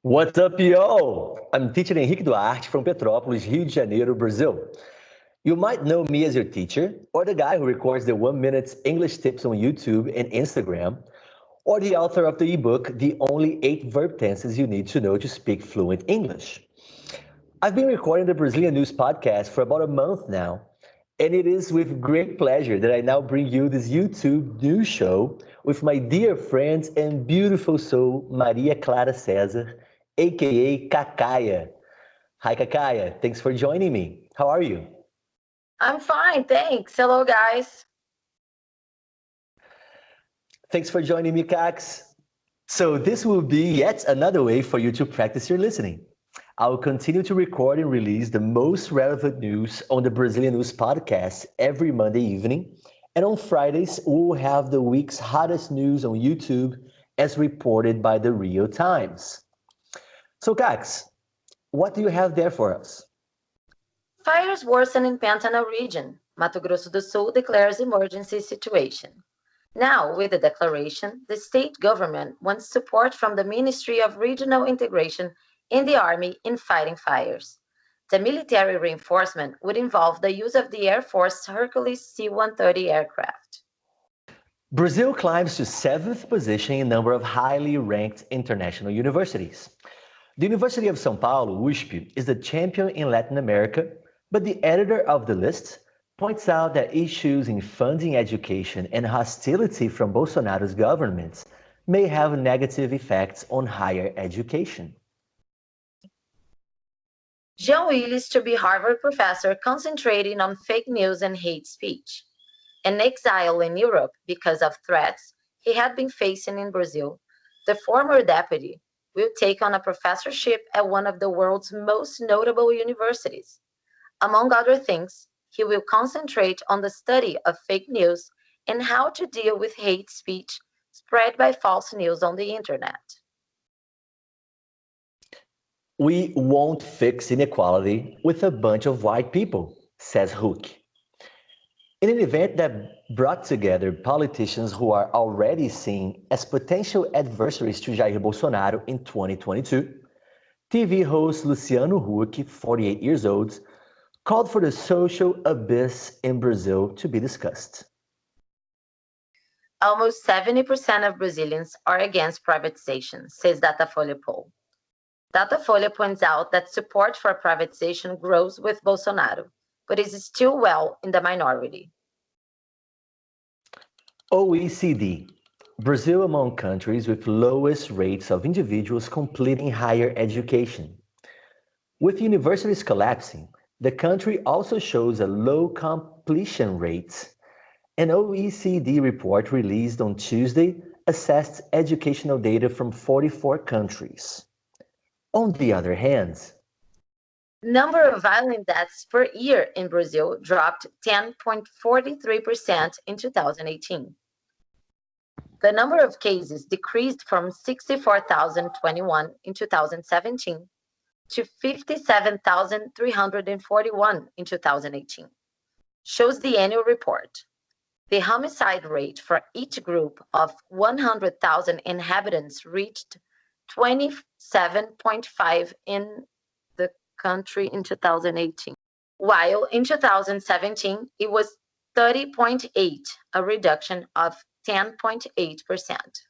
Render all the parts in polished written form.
What's up, yo? I'm teacher Henrique Duarte from Petrópolis, Rio de Janeiro, Brazil. You might know me as your teacher, or the guy who records the 1 minute English tips on YouTube and Instagram, or the author of the ebook, The Only 8 Verb Tenses You Need to Know to Speak Fluent English. I've been recording the Brazilian News podcast for about a month now, and it is with great pleasure that I now bring you this YouTube news show with my dear friends and beautiful soul, Maria Clara Cesar, aka Cacaya. Hi, Cacaya. Thanks for joining me. How are you? I'm fine, thanks. Hello, guys. Thanks for joining me, Cax. So this will be yet another way for you to practice your listening. I will continue to record and release the most relevant news on the Brazilian News podcast every Monday evening. And on Fridays, we'll have the week's hottest news on YouTube as reported by the Real Times. So, Cax, what do you have there for us? Fires worsen in Pantanal region. Mato Grosso do Sul declares emergency situation. Now, with the declaration, the state government wants support from the Ministry of Regional Integration and the Army in fighting fires. The military reinforcement would involve the use of the Air Force Hercules C-130 aircraft. Brazil climbs to 7th position in number of highly ranked international universities. The University of São Paulo, USP, is the champion in Latin America, but the editor of the list points out that issues in funding education and hostility from Bolsonaro's government may have negative effects on higher education. Jean Willis to be Harvard professor concentrating on fake news and hate speech. In exile in Europe because of threats he had been facing in Brazil, the former deputy will take on a professorship at one of the world's most notable universities. Among other things, he will concentrate on the study of fake news and how to deal with hate speech spread by false news on the internet. We won't fix inequality with a bunch of white people, says Huck. In an event that brought together politicians who are already seen as potential adversaries to Jair Bolsonaro in 2022, TV host Luciano Huck, 48 years old, called for the social abyss in Brazil to be discussed. Almost 70% of Brazilians are against privatization, says Datafolha poll. Datafolha points out that support for privatization grows with Bolsonaro, but is still well in the minority. OECD. Brazil among countries with lowest rates of individuals completing higher education. With universities collapsing, the country also shows a low completion rate. An OECD report released on Tuesday assessed educational data from 44 countries. On the other hand, Number of violent deaths per year in Brazil dropped 10.43% in 2018. The number of cases decreased from 64,021 in 2017 to 57,341 in 2018, shows the annual report. The homicide rate for each group of 100,000 inhabitants reached 27.5 in the country in 2018, while in 2017 it was 30.8, a reduction of 10.8%.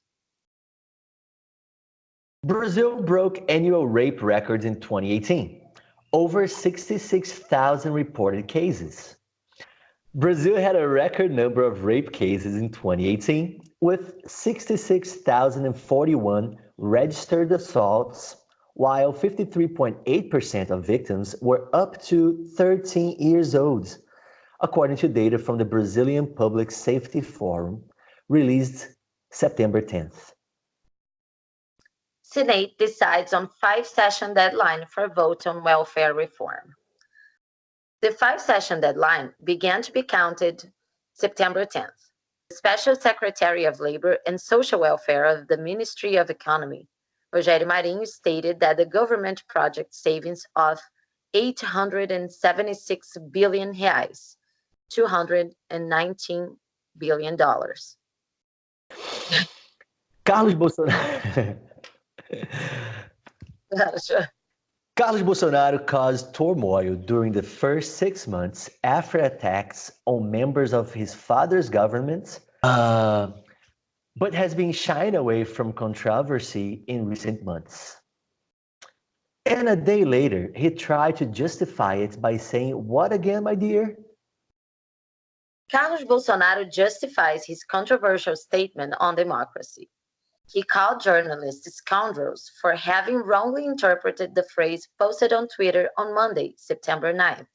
Brazil broke annual rape records in 2018, over 66,000 reported cases. Brazil had a record number of rape cases in 2018, with 66,041 registered assaults, while 53.8% of victims were up to 13 years old, according to data from the Brazilian Public Safety Forum, released September 10th. Senate decides on 5-session deadline for vote on welfare reform. The 5-session deadline began to be counted September 10th. The Special Secretary of Labor and Social Welfare of the Ministry of Economy, Rogério Marinho, stated that the government projected savings of 876 billion reais, $219 billion. Carlos Bolsonaro. Sure. Carlos Bolsonaro caused turmoil during the first 6 months after attacks on members of his father's government, but has been shying away from controversy in recent months. And a day later, he tried to justify it by saying, "What again, my dear?" Carlos Bolsonaro justifies his controversial statement on democracy. He called journalists scoundrels for having wrongly interpreted the phrase posted on Twitter on Monday, September 9th.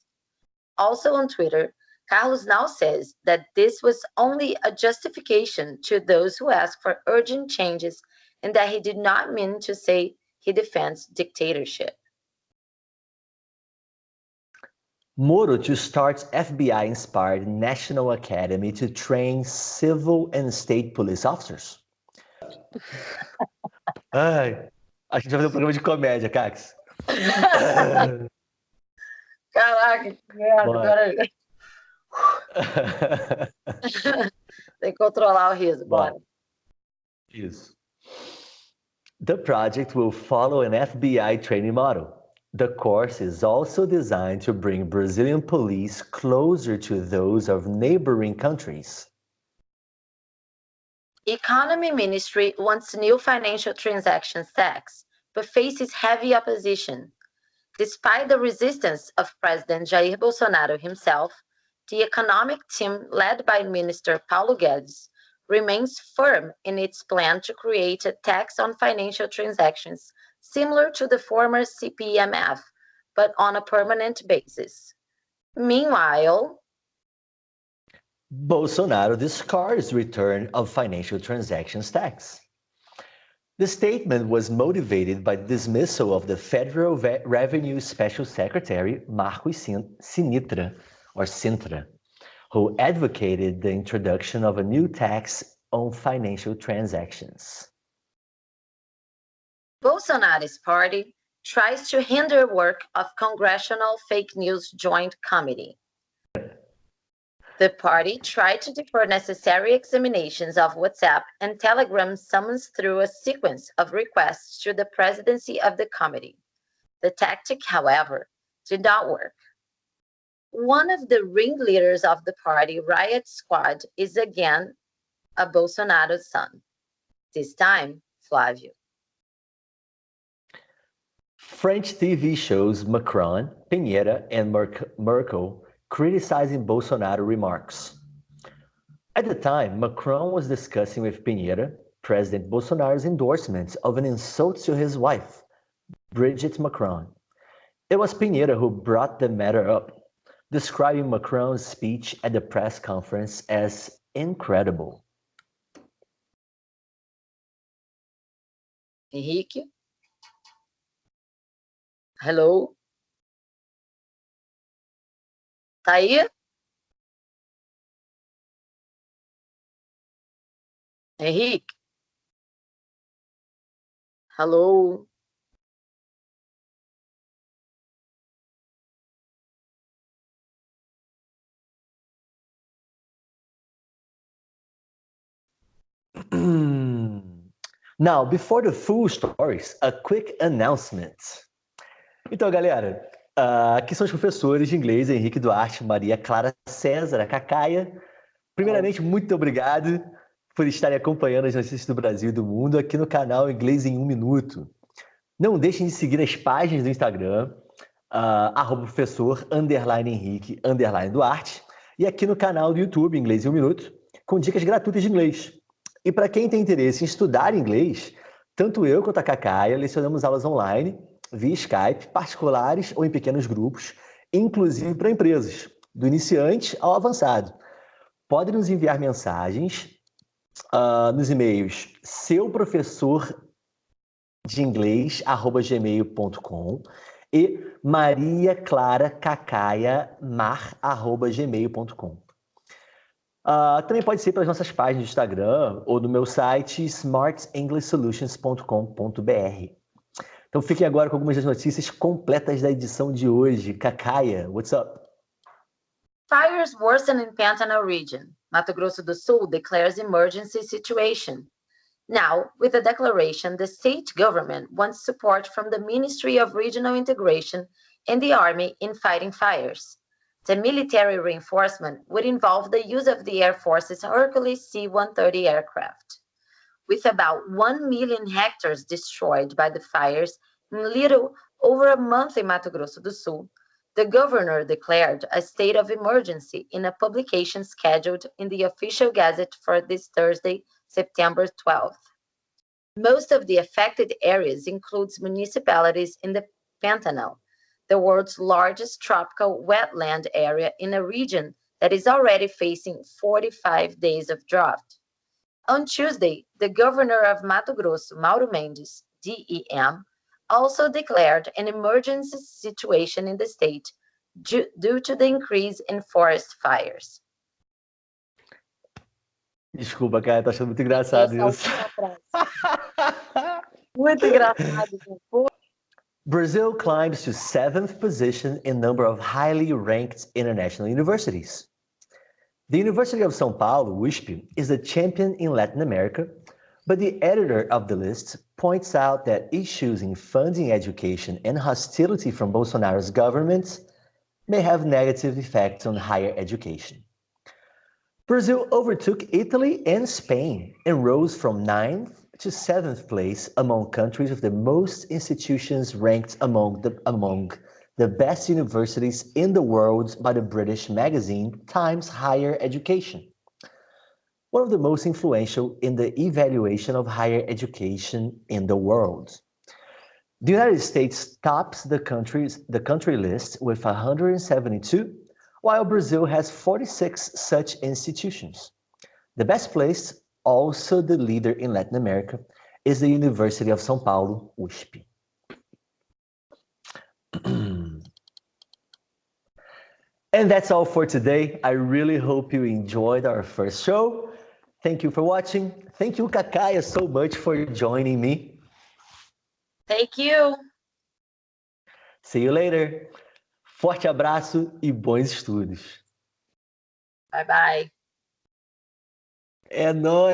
Also on Twitter, Carlos now says that this was only a justification to those who ask for urgent changes and that he did not mean to say he defends dictatorship. Moro to start FBI-inspired National Academy to train civil and state police officers. Ai, a gente vai fazer um programa de comédia, Cax. Caraca, que merda, Bora. peraí. Tem que controlar o riso, bora. Isso. The project will follow an FBI training model. The course is also designed to bring Brazilian police closer to those of neighboring countries. Economy Ministry wants new financial transactions tax, but faces heavy opposition. Despite the resistance of President Jair Bolsonaro himself, the economic team led by Minister Paulo Guedes remains firm in its plan to create a tax on financial transactions similar to the former CPMF, but on a permanent basis. Meanwhile, Bolsonaro discards return of financial transactions tax. The statement was motivated by the dismissal of the Federal Revenue Special Secretary, Marcos Sinitra, who advocated the introduction of a new tax on financial transactions. Bolsonaro's party tries to hinder work of Congressional Fake News Joint Committee. The party tried to defer necessary examinations of WhatsApp and Telegram summons through a sequence of requests to the presidency of the committee. The tactic, however, did not work. One of the ringleaders of the party riot squad is again a Bolsonaro son, this time Flávio. French TV shows Macron, Pineda, and Merkel criticizing Bolsonaro remarks. At the time, Macron was discussing with Pineda, President Bolsonaro's endorsement of an insult to his wife, Brigitte Macron. It was Pineda who brought the matter up, describing Macron's speech at the press conference as incredible. Henrique? Hello? Tá aí? Henrique? Hello? Now, before the full stories, a quick announcement. Então, galera, aqui são os professores de inglês, Henrique, Duarte, Maria, Clara, Cesar, a Cacaia. Primeiramente, muito obrigado por estarem acompanhando as notícias do Brasil e do mundo aqui no canal Inglês em 1 Minuto. Não deixem de seguir as páginas do Instagram, @professor_Henrique_Duarte, e aqui no canal do YouTube Inglês em 1 Minuto, com dicas gratuitas de inglês. E para quem tem interesse em estudar inglês, tanto eu quanto a Cacaia lecionamos aulas online, via Skype, particulares ou em pequenos grupos, inclusive para empresas, do iniciante ao avançado. Podem nos enviar mensagens nos e-mails seuprofessordeingles@gmail.com e mariaclaracacaiamar@gmail.com. Também pode ser pelas nossas páginas do Instagram ou no meu site smartenglishsolutions.com.br. Então fiquem agora com algumas das notícias completas da edição de hoje. Cacaia, what's up? Fires worsen in Pantanal region. Mato Grosso do Sul declares emergency situation. Now, with the declaration, the state government wants support from the Ministry of Regional Integration and the Army in fighting fires. The military reinforcement would involve the use of the Air Force's Hercules C-130 aircraft. With about 1 million hectares destroyed by the fires in little over a month in Mato Grosso do Sul, the governor declared a state of emergency in a publication scheduled in the official gazette for this Thursday, September 12th. Most of the affected areas includes municipalities in the Pantanal, the world's largest tropical wetland area in a region that is already facing 45 days of drought. On Tuesday, the governor of Mato Grosso, Mauro Mendes, DEM, also declared an emergency situation in the state due to the increase in forest fires. Desculpa, cara, tô achando muito engraçado isso. Muito engraçado. Brazil climbs to 7th position in number of highly ranked international universities. The University of São Paulo, USP, is the champion in Latin America, but the editor of the list points out that issues in funding education and hostility from Bolsonaro's government may have negative effects on higher education. Brazil overtook Italy and Spain and rose from 9th to 7th place among countries with the most institutions ranked among the best universities in the world by the British magazine Times Higher Education, one of the most influential in the evaluation of higher education in the world. The United States tops the country list with 172, while Brazil has 46 such institutions. The best placed, also the leader in Latin America, is the University of São Paulo, USP. And that's all for today. I really hope you enjoyed our first show. Thank you for watching. Thank you, Kakaya, so much for joining me. Thank you. See you later. Forte abraço e bons estudos. Bye bye. É nóis.